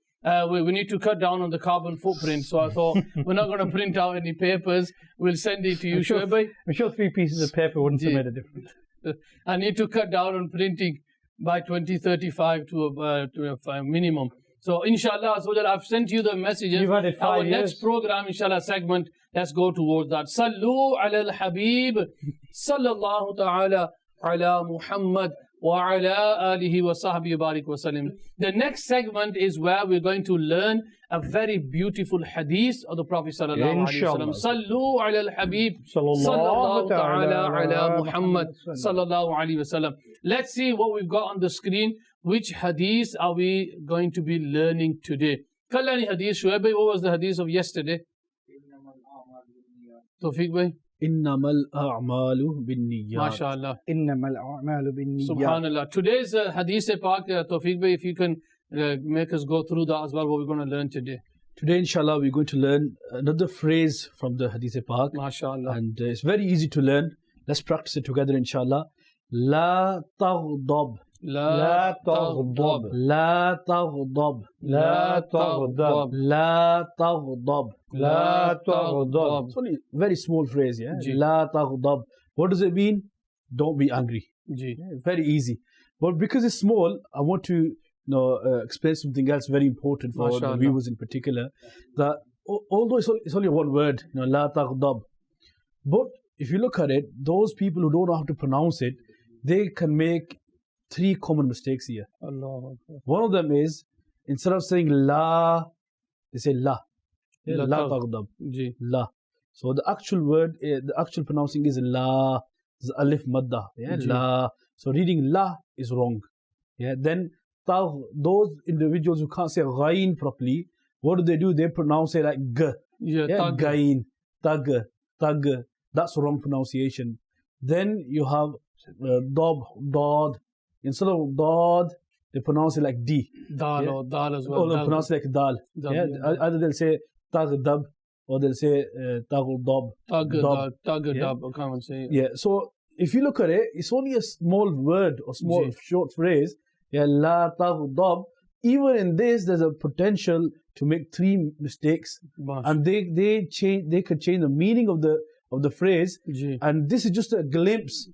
we need to cut down on the carbon footprint. So I thought, we're not going to print out any papers. We'll send it to you. I'm sure 3 pieces of paper wouldn't have made a difference. I need to cut down on printing by 2035 to a minimum. So inshallah, I've sent you the messages. You've had it 5 years. Next program, inshallah, segment, let's go towards that. Sallu ala al-Habib, sallallahu ta'ala ala Muhammad wa ala alihi wa sahbihi barik wa sallim. The next segment is where we're going to learn a very beautiful hadith of the Prophet sallallahu alaihi wasallam. Sallu ala al-Habib, sallallahu ta'ala ala Muhammad sallallahu alaihi wasallam. Let's see what we've got on the screen. Which hadith are we going to be learning today? Kallani hadith, Shuaib bhai, what was the hadith of yesterday? Tawfiq bhai? Innamal a'malu bin niyyat. MashaAllah. Innamal a'malu bin niyyat. Subhanallah. Today's hadith-e-Pak, Tawfiq bhai, if you can make us go through that as well, what we're going to learn today. Today, inshallah, we're going to learn another phrase from the hadith-e-Pak. MashaAllah. And it's very easy to learn. Let's practice it together, inshallah. La taghdab. Law تغضب law تغضب law تغضب law تغضب law تغضب. It's only a very small phrase, yeah? Law تغضب. What does it mean? Don't be angry. Very easy. But because it's small, I want to explain something else very important for the viewers in particular. That although it's only one word, law تغضب, but if you look at it, those people who don't know how to pronounce it, they can make 3 common mistakes here. One of them is, instead of saying la, they say la. La taghdab. La. So the actual word, the actual pronouncing is la. It's alif madda. Yeah? La. So reading la is wrong. Yeah. Then those individuals who can't say ghain properly, what do? They pronounce it like g. Ghain. Tag. Tag. That's wrong pronunciation. Then you have dad. Instead of dad, they pronounce it like D. Dal Yeah. or dal as well. Or they pronounce it like Dal. Dal, Yeah. yeah. Either they'll say Taghdab or they'll say Taghdab. Tag, Yeah. I can't say. Yeah. So if you look at it, it's only a small word or small Ji. short phrase. Yeah, La Taghdab. Even in this, there's a potential to make 3 mistakes, and they could change the meaning of the phrase. Ji. And this is just a glimpse.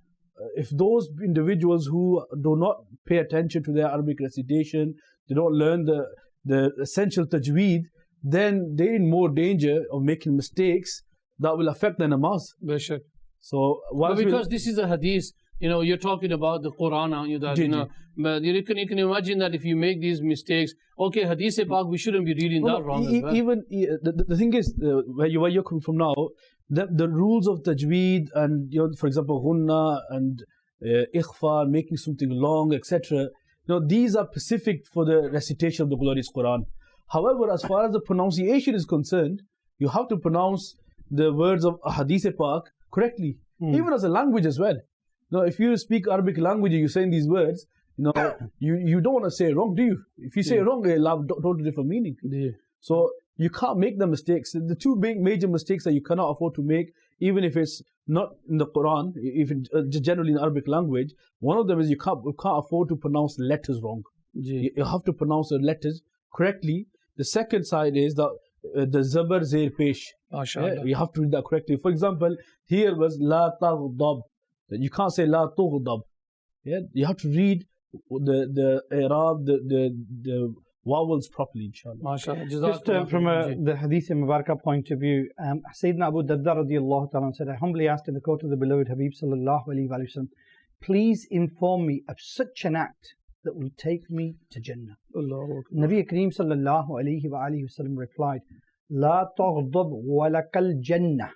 If those individuals who do not pay attention to their Arabic recitation, they don't learn the essential tajweed, then they're in more danger of making mistakes that will affect their namaz. Beshak. So But because this is a hadith, you're talking about the Quran, aren't you? That, but you can imagine that if you make these mistakes, okay, hadith Pak, we shouldn't be reading that wrong as well. Even the thing is, where you're coming from now, the rules of tajweed and for example, ghunna and ikhfa, making something long, etc. These are specific for the recitation of the glorious Quran. However, as far as the pronunciation is concerned, you have to pronounce the words of hadith Pak correctly, even as a language as well. If you speak Arabic language and you're saying these words, you don't want to say it wrong, do you? If you say it wrong, it'll have totally different meaning. Yeah. So you can't make the mistakes. The 2 big major mistakes that you cannot afford to make, even if it's not in the Quran, if it's just generally in Arabic language, one of them is you can't afford to pronounce letters wrong. Ji. You have to pronounce the letters correctly. The second side is that the zabar zair pesh. MashaAllah. You have to read that correctly. For example, here was la taghdab. You can't say la tughdab. Yeah, you have to read the i'rab, the vowels properly, inshallah. MashaAllah. Just from the Hadith Mubarakah point of view, Sayyidina Abu Darda radiallahu ta'ala said, I humbly asked in the court of the beloved Habib sallallahu alayhi wa sallam, please inform me of such an act that will take me to Jannah. Nabi Kareem sallallahu alayhi wa sallam replied, La taghdab wa lakal Jannah.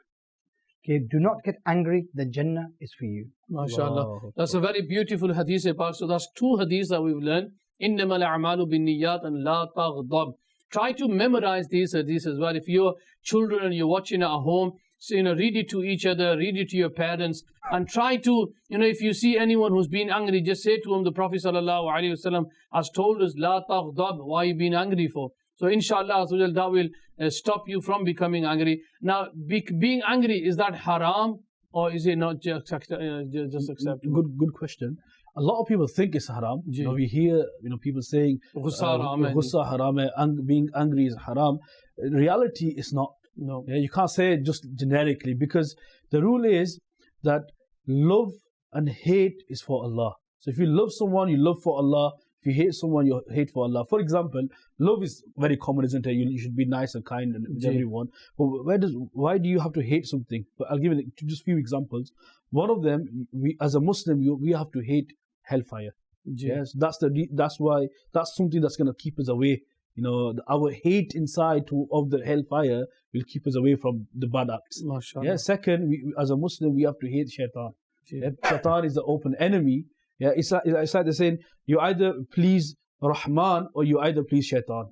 Okay, do not get angry, the Jannah is for you. MashaAllah. That's a very beautiful hadith Pak. So that's 2 hadiths that we've learned. إِنَّمَا الْأَعْمَالُ بِالنِّيَّاتِ and La taghdab. Try to memorize these hadiths as well. If you're children and you're watching at home, so, read it to each other, read it to your parents, and try to, if you see anyone who's been angry, just say to him, the Prophet ﷺ has told us, La taghdab, why are you being angry for? So inshallah, that will stop you from becoming angry. Now, being angry, is that haram or is it not just acceptable? Good question. A lot of people think it's haram. We hear people saying Ghussa haram, being angry is haram. In reality, it's not. No. You can't say it just generically, because the rule is that love and hate is for Allah. So if you love someone, you love for Allah. If you hate someone, you hate for Allah. For example, love is very common, isn't it? You should be nice and kind with everyone. But why do you have to hate something? But I'll give just a few examples. One of them, as a Muslim, we have to hate hellfire. Yes, that's something that's going to keep us away. Our hate inside of the hellfire will keep us away from the bad acts. MashaAllah. Second, as a Muslim, we have to hate shaitan. Shaitan is the open enemy. It's like they're saying, you either please Rahman or you either please shaitan.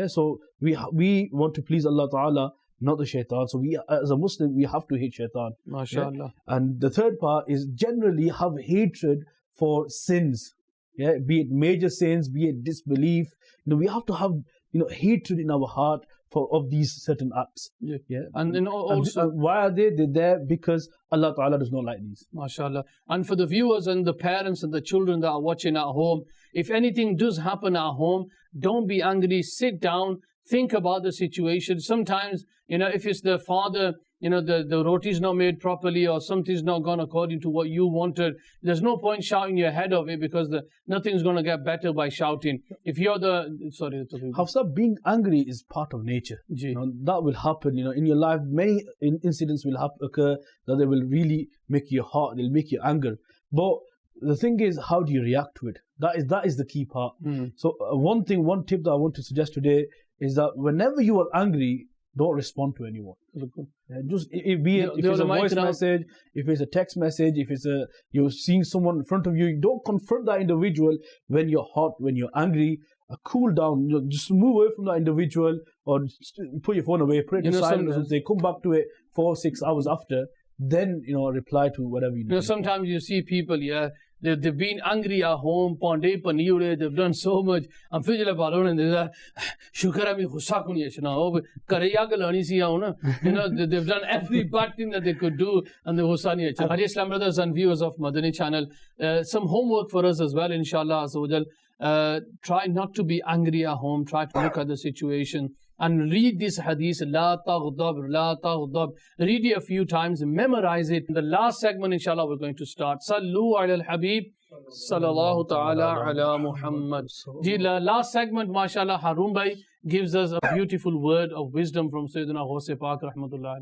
So we want to please Allah Ta'ala, not the shaitan. So we, as a Muslim, we have to hate shaitan. MashaAllah. And the third part is generally have hatred for sins. Be it major sins, be it disbelief. We have to have hatred in our heart of these certain acts. And also, why are they? They're there because Allah Ta'ala does not like these. MashaAllah. And for the viewers and the parents and the children that are watching at home, if anything does happen at home, don't be angry. Sit down, think about the situation. Sometimes, if it's the father, the roti's not made properly or something's not gone according to what you wanted, there's no point shouting your head off it, because nothing's going to get better by shouting. If you're Hafsa, being angry is part of nature. That will happen. In your life, many incidents will occur that they will really make you hot, they'll make you anger. But the thing is, how do you react to it? That is the key part. So one tip that I want to suggest today is that whenever you are angry, don't respond to anyone. Just if it's a voice message, if it's a text message, if it's you're seeing someone in front of you, don't confront that individual when you're hot, when you're angry. Cool down. Just move away from that individual, or just put your phone away, put it to silent, or something. Come back to it 4 or 6 hours after. Then reply to whatever you need. Sometimes you see people, they've been angry at home, Ponde Paniure, they've done so much. I'm feeling about it, and they're Shukara mi Husakuni, you know, they've done every bad thing that they could do, and the Husani. Islam brothers and viewers of Madani Channel, some homework for us as well, inshallah. Try not to be angry at home, try to look at the situation. And read this hadith, La taghdab, La taghdab. Read it a few times, memorize it. In the last segment, inshallah, we're going to start. Sallu ala al-Habib, sallallahu ta'ala ala Muhammad. The last segment, mashallah, Harun Bhai gives us a beautiful word of wisdom from Sayyidina Ghaus Pak, rahmatullah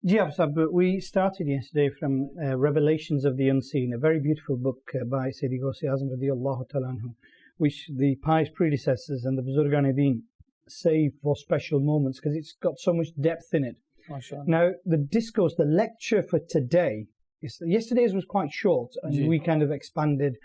alayhi. But we started yesterday from Revelations of the Unseen, a very beautiful book by Sayyidi Ghaus Azam radiyallahu ta'ala anhu, which the pious predecessors and the Buzurgan Deen save for special moments because it's got so much depth in it. Now, the discourse, the lecture for today, yesterday's was quite short, and we kind of expanded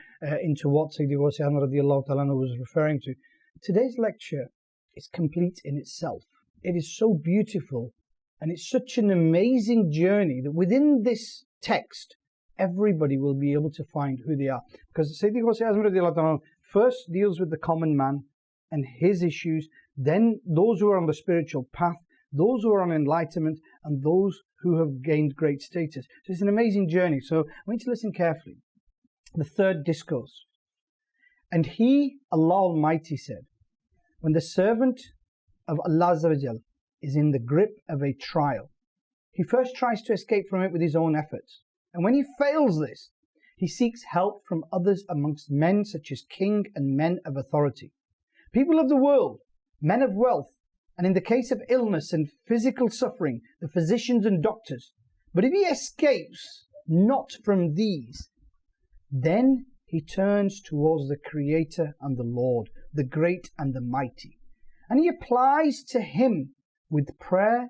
into what Sayyidi Ghaus radiallahu ta'ala was referring to. Today's lecture is complete in itself. It is so beautiful, and it's such an amazing journey that within this text, everybody will be able to find who they are. Because Sayyidi Ghaus radiallahu ta'ala first deals with the common man and his issues, then those who are on the spiritual path, those who are on enlightenment, and those who have gained great status. So it's an amazing journey. So I want you to listen carefully. The third discourse. And he, Allah Almighty, said, when the servant of Allah Azza wa Jal is in the grip of a trial, he first tries to escape from it with his own efforts. And when he fails this, he seeks help from others amongst men such as king and men of authority, people of the world, men of wealth, and in the case of illness and physical suffering, the physicians and doctors. But if he escapes not from these, then he turns towards the Creator and the Lord, the Great and the Mighty. And he applies to Him with prayer,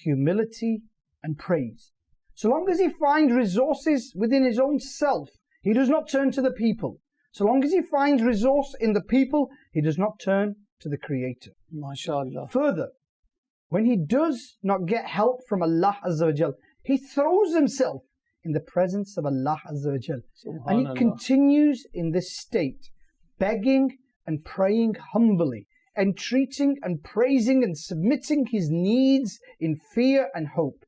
humility, and praise. So long as he finds resources within his own self, he does not turn to the people. So long as he finds resource in the people, he does not turn to the Creator. MashaAllah. Further, when he does not get help from Allah Azza wa Jal, he throws himself in the presence of Allah Azza wa Jal. And he continues in this state, begging and praying humbly, entreating and praising and submitting his needs in fear and hope.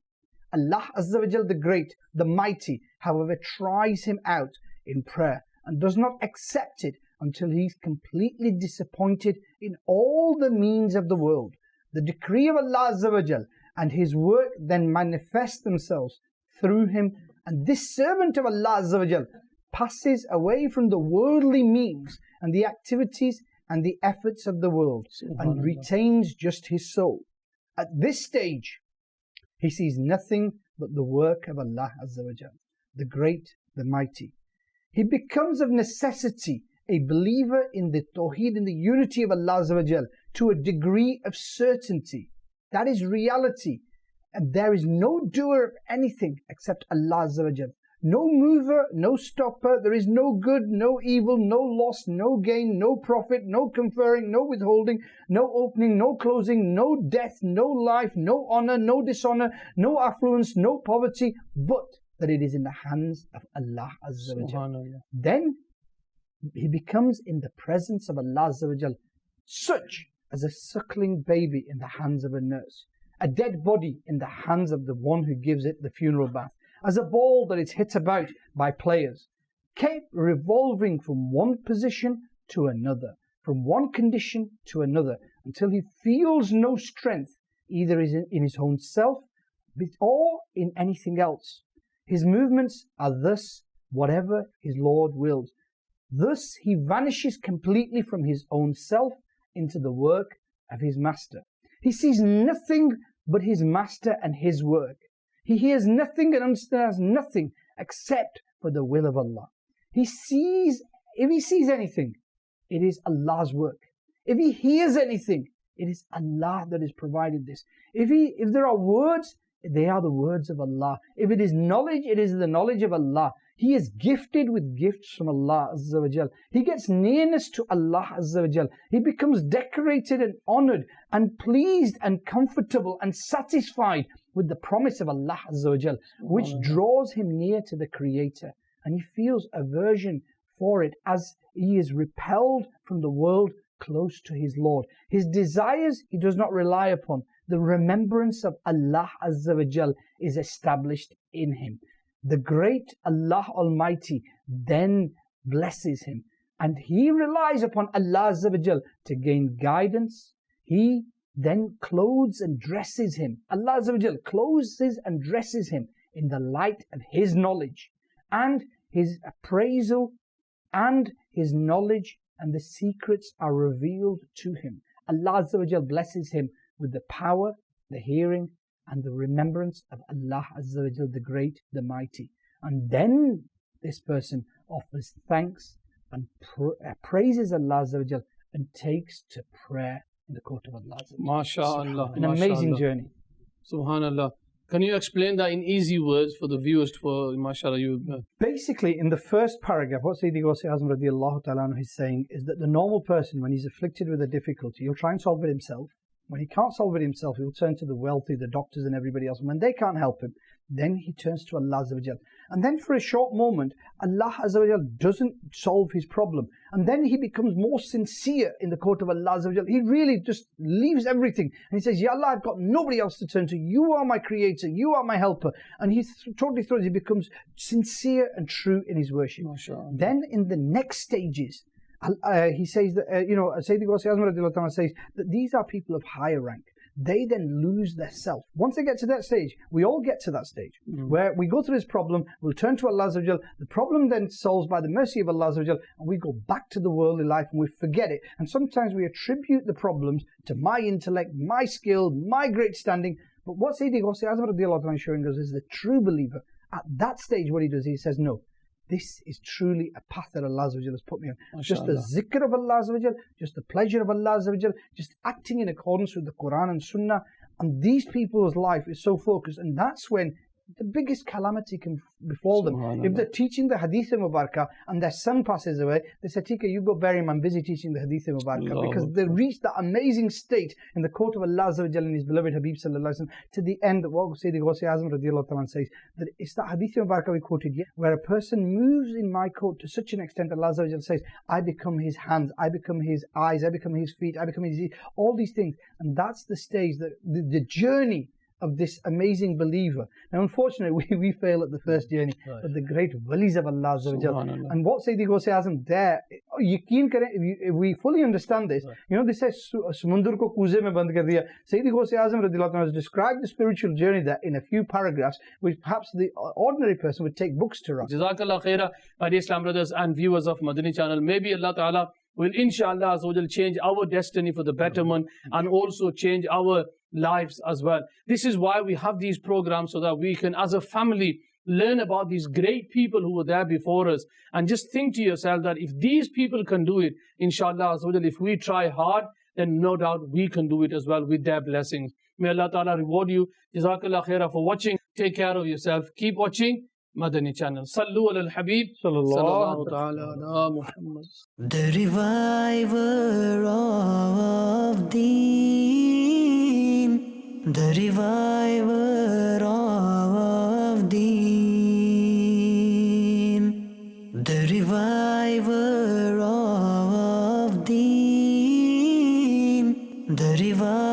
Allah Azza wa Jal, the Great, the Mighty, however, tries him out in prayer and does not accept it until he's completely disappointed in all the means of the world. The decree of Allah Azza wa Jal and his work then manifest themselves through him, and this servant of Allah Azza wa Jal passes away from the worldly means and the activities and the efforts of the world and retains just his soul. At this stage, he sees nothing but the work of Allah Azza wa Jal, the Great, the Mighty. He becomes of necessity a believer in the Tawheed, in the unity of Allah Azza wa Jal, to a degree of certainty. That is reality. And there is no doer of anything except Allah Azza wa Jal. No mover, no stopper. There is no good, no evil, no loss, no gain, no profit, no conferring, no withholding, no opening, no closing, no death, no life, no honor, no dishonor, no affluence, no poverty, but that it is in the hands of Allah Azza wa Jal. Then he becomes in the presence of Allah Azza wa Jal, such as a suckling baby in the hands of a nurse, a dead body in the hands of the one who gives it the funeral bath, as a ball that is hit about by players, kept revolving from one position to another, from one condition to another, until he feels no strength, either in his own self or in anything else. His movements are thus whatever his Lord wills. Thus he vanishes completely from his own self into the work of his Master. He sees nothing but his Master and his work. He hears nothing and understands nothing except for the will of Allah. If he sees anything, it is Allah's work. If he hears anything, it is Allah that has provided this. If there are words, they are the words of Allah. If it is knowledge, it is the knowledge of Allah. He is gifted with gifts from Allah Azza wa Jal. He gets nearness to Allah Azza wa Jal. He becomes decorated and honored and pleased and comfortable and satisfied with the promise of Allah Azza wa Jal, which draws him near to the Creator. And he feels aversion for it, as he is repelled from the world close to his Lord. His desires he does not rely upon. The remembrance of Allah Azza wa Jal is established in him. The great Allah Almighty then blesses him, and he relies upon Allah Azza wa Jal to gain guidance. He then clothes and dresses him. Allah Azza wa Jal clothes and dresses him in the light of his knowledge and his appraisal, and his knowledge and the secrets are revealed to him. Allah Azza wa Jal blesses him with the power, the hearing, and the remembrance of Allah Azza wa Jal, the Great, the Mighty. And then this person offers thanks and praises Allah Azza wa Jal and takes to prayer in the court of Allah Azza wa Jal. MashaAllah. An amazing journey. Subhanallah. Can you explain that in easy words for the viewers? For mashallah, Basically, in the first paragraph, what Sayyidi Ghaus Azam radiallahu ta'ala anhu is saying is that the normal person, when he's afflicted with a difficulty, he'll try and solve it himself. When he can't solve it himself, he'll turn to the wealthy, the doctors and everybody else. And when they can't help him, then he turns to Allah Azza wa Jal. And then for a short moment, Allah Azza wa Jal doesn't solve his problem. And then he becomes more sincere in the court of Allah Azza wa Jal. He really just leaves everything. And he says, Ya Allah, I've got nobody else to turn to. You are my creator. You are my helper. And he totally throws, he becomes sincere and true in his worship. Then in the next stages, he says that, Sayyidi Ghaus Azam radiallahu ta'ala says that these are people of higher rank. They then lose their self. Once they get to that stage, we all get to that stage where we go through this problem, we'll turn to Allah Azza wa Jal, the problem then solves by the mercy of Allah Azza wa Jal, and we go back to the worldly life and we forget it. And sometimes we attribute the problems to my intellect, my skill, my great standing. But what Sayyidi Ghaus Azam radiallahu ta'ala is showing us is the true believer. At that stage, what he does, he says, no, this is truly a path that Allah Azza wa Jal has put me on. Just the zikr of Allah Azza wa Jal, just the pleasure of Allah Azza wa Jal, just acting in accordance with the Quran and Sunnah. And these people's life is so focused, and that's when the biggest calamity can befall them. If they're teaching the Hadith Mubarakah and their son passes away, they say, Tika, you go bury him, I'm busy teaching the Hadith Mubarakah. Because they reach that amazing state in the court of Allah Azza wa Jal and His beloved Habib Sallallahu Alaihi Wasallam, to the end that what Sayyidi Ghaus Azam radiallahu ta'ala says, that it's that Hadith Mubarakah we quoted yet, where a person moves in my court to such an extent that Allah Azza wa Jal says, I become his hands, I become his eyes, I become his feet, I become his ears, all these things. And that's the stage, that the journey of this amazing believer. Now, unfortunately, we fail at the first journey, but the great walis of Allah Azza wa Jal. And what Sayyidi Ghaus Azam there, if we fully understand this, they say, Samundur ko kuze mein band kar diya. Sayyidi Ghaus Azam radiallahu anhu has described the spiritual journey there in a few paragraphs, which perhaps the ordinary person would take books to write. Jazakallah khairah, my dear Islam brothers and viewers of Madani Channel. Maybe Allah Ta'ala will inshallah Azza wa Jal change our destiny for the betterment and also change our lives as well. This is why we have these programs, so that we can, as a family, learn about these great people who were there before us. And just think to yourself that if these people can do it, inshallah, if we try hard, then no doubt we can do it as well with their blessings. May Allah Ta'ala reward you. Jazakallah khairah for watching. Take care of yourself. Keep watching Madani Channel. Sallu ala al-Habib. Sallallahu ta'ala ala Muhammad. The reviver of Deen, the reviver of Deen, the reviver of Deen, the reviver